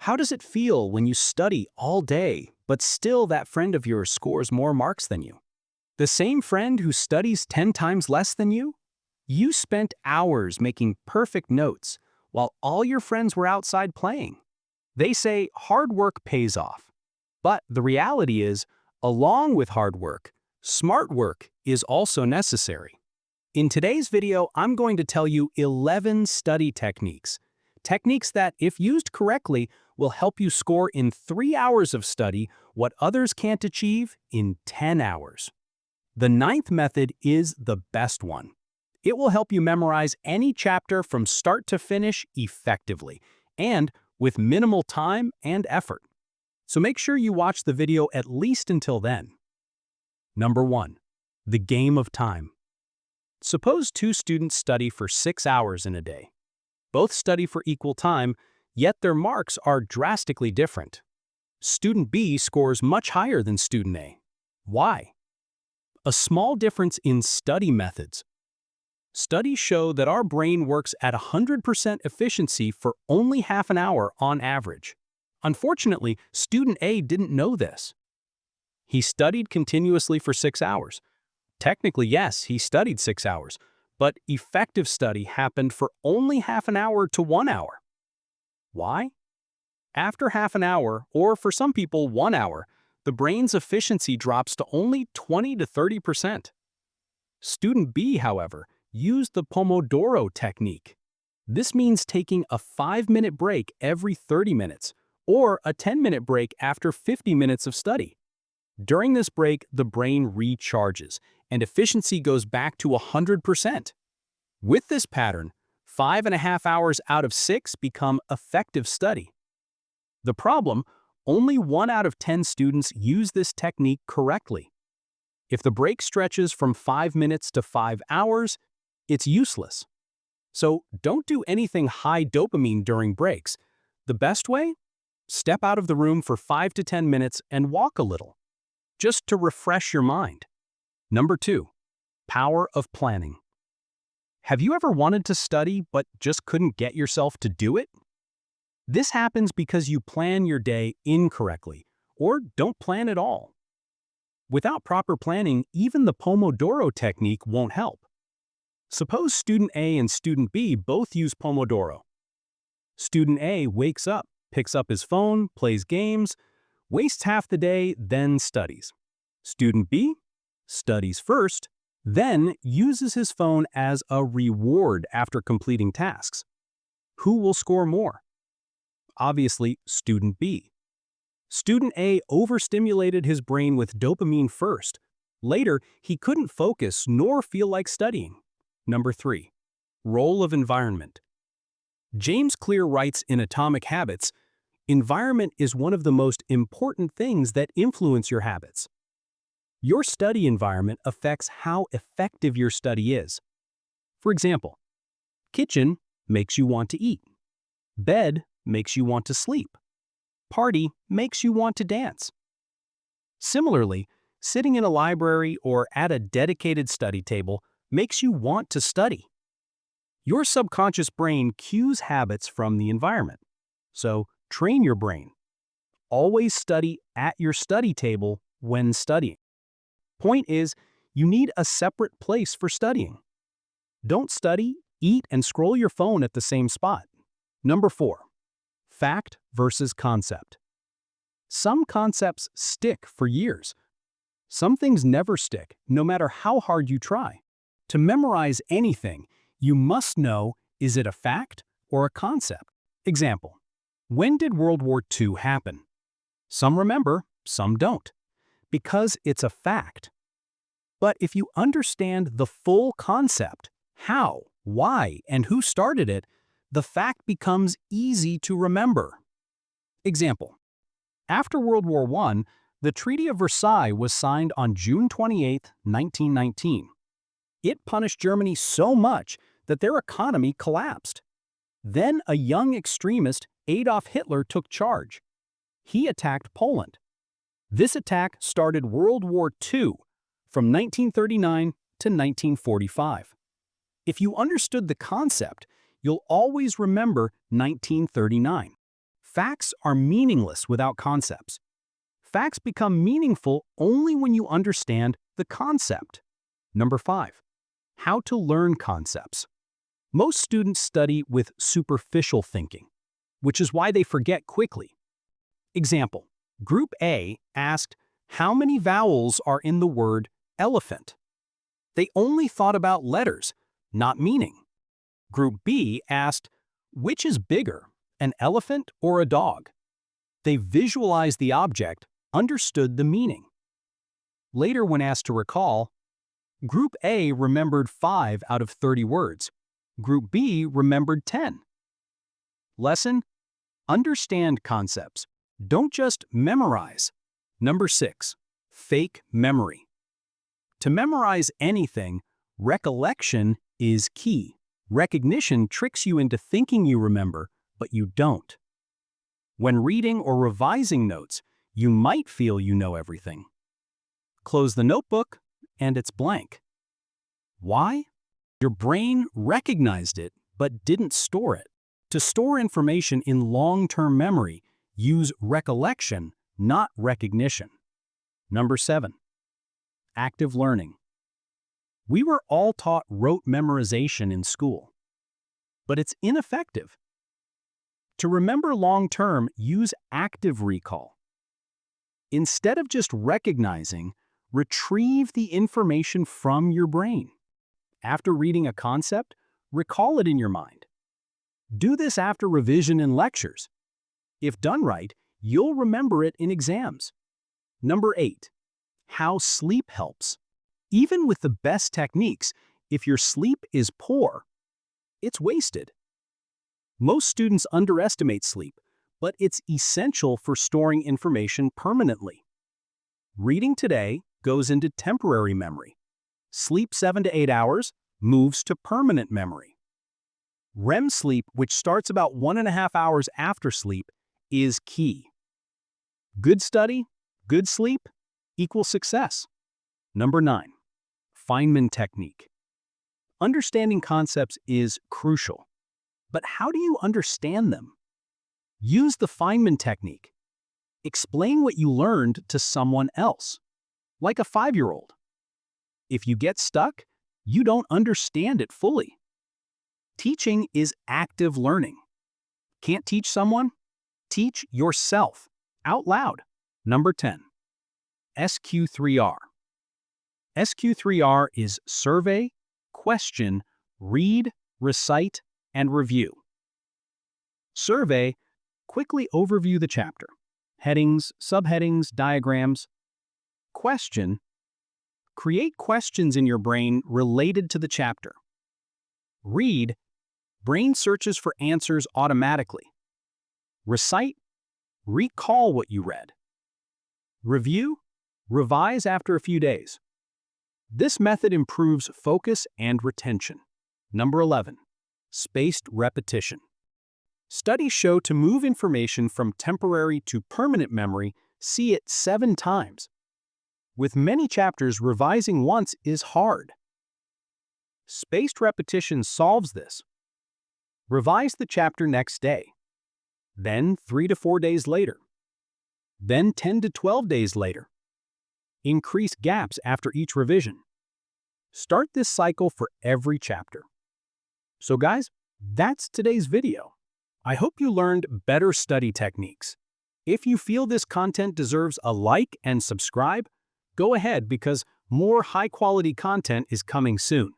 How does it feel when you study all day, but still that friend of yours scores more marks than you? The same friend who studies 10 times less than you? You spent hours making perfect notes while all your friends were outside playing. They say hard work pays off. But the reality is, along with hard work, smart work is also necessary. In today's video, I'm going to tell you 11 study techniques. Techniques that, if used correctly, will help you score in 3 hours of study what others can't achieve in 10 hours. The ninth method is the best one. It will help you memorize any chapter from start to finish effectively and with minimal time and effort. So make sure you watch the video at least until then. Number 1. The game of time. Suppose two students study for 6 hours in a day. Both study for equal time, yet their marks are drastically different. Student B scores much higher than student A. Why? A small difference in study methods. Studies show that our brain works at 100% efficiency for only half an hour on average. Unfortunately, student A didn't know this. He studied continuously for 6 hours. Technically, yes, he studied 6 hours, but effective study happened for only half an hour to 1 hour. Why? After half an hour, or for some people 1 hour, the brain's efficiency drops to only 20 to 30%. Student B, however, used the Pomodoro technique. This means taking a 5-minute break every 30 minutes, or a 10-minute break after 50 minutes of study. During this break, the brain recharges, and efficiency goes back to 100%. With this pattern, 5.5 hours out of 6 become effective study. The problem, only 1 out of 10 students use this technique correctly. If the break stretches from 5 minutes to 5 hours, it's useless. So don't do anything high dopamine during breaks. The best way? Step out of the room for 5 to 10 minutes and walk a little, just to refresh your mind. Number 2. Power of planning. Have you ever wanted to study but just couldn't get yourself to do it? This happens because you plan your day incorrectly, or don't plan at all. Without proper planning, even the Pomodoro technique won't help. Suppose student A and student B both use Pomodoro. Student A wakes up, picks up his phone, plays games, wastes half the day, then studies. Student B studies first, then uses his phone as a reward after completing tasks. Who will score more? Obviously, student B. Student A overstimulated his brain with dopamine first. Later, he couldn't focus nor feel like studying. Number 3. Role of environment. James Clear writes in Atomic Habits, "Environment is one of the most important things that influence your habits." Your study environment affects how effective your study is. For example, kitchen makes you want to eat. Bed makes you want to sleep. Party makes you want to dance. Similarly, sitting in a library or at a dedicated study table makes you want to study. Your subconscious brain cues habits from the environment. So, train your brain. Always study at your study table when studying. Point is, you need a separate place for studying. Don't study, eat, and scroll your phone at the same spot. Number 4. Fact versus concept. Some concepts stick for years. Some things never stick, no matter how hard you try. To memorize anything, you must know, is it a fact or a concept? Example, when did World War II happen? Some remember, some don't, because it's a fact. But if you understand the full concept, how, why, and who started it, the fact becomes easy to remember. Example, after World War I, the Treaty of Versailles was signed on June 28, 1919. It punished Germany so much that their economy collapsed. Then a young extremist, Adolf Hitler, took charge. He attacked Poland. This attack started World War II from 1939 to 1945. If you understood the concept, you'll always remember 1939. Facts are meaningless without concepts. Facts become meaningful only when you understand the concept. Number 5. How to learn concepts. Most students study with superficial thinking, which is why they forget quickly. Example, Group A asked, how many vowels are in the word elephant? They only thought about letters, not meaning. Group B asked, which is bigger, an elephant or a dog? They visualized the object, understood the meaning. Later, when asked to recall, Group A remembered 5 out of 30 words. Group B remembered 10. Lesson: understand concepts. Don't just memorize. Number 6. Fake memory. To memorize anything, recollection is key. Recognition tricks you into thinking you remember, but you don't. When reading or revising notes, you might feel you know everything. Close the notebook, and it's blank. Why? Your brain recognized it, but didn't store it. To store information in long-term memory, use recollection, not recognition. Number 7. Active learning. We were all taught rote memorization in school, but it's ineffective. To remember long-term, use active recall. Instead of just recognizing, retrieve the information from your brain. After reading a concept, recall it in your mind. Do this after revision in lectures. If done right, you'll remember it in exams. Number 8. How sleep helps. Even with the best techniques, if your sleep is poor, it's wasted. Most students underestimate sleep, but it's essential for storing information permanently. Reading today goes into temporary memory. Sleep 7 to 8 hours moves to permanent memory. REM sleep, which starts about 1.5 hours after sleep, is key. Good study, good sleep, equals success. Number 9. Feynman Technique. Understanding concepts is crucial. But how do you understand them? Use the Feynman Technique. Explain what you learned to someone else, like a 5-year-old. If you get stuck, you don't understand it fully. Teaching is active learning. Can't teach someone? Teach yourself, out loud. Number 10. SQ3R. SQ3R is survey, question, read, recite, and review. Survey, quickly overview the chapter. Headings, subheadings, diagrams. Question, create questions in your brain related to the chapter. Read, brain searches for answers automatically. Recite, recall what you read. Review, revise after a few days. This method improves focus and retention. Number 11. Spaced repetition. Studies show to move information from temporary to permanent memory, see it 7 times. With many chapters, revising once is hard. Spaced repetition solves this. Revise the chapter next day, then 3 to 4 days later, then 10 to 12 days later. Increase gaps after each revision. Start this cycle for every chapter. So guys, that's today's video. I hope you learned better study techniques. If you feel this content deserves a like and subscribe, go ahead because more high-quality content is coming soon.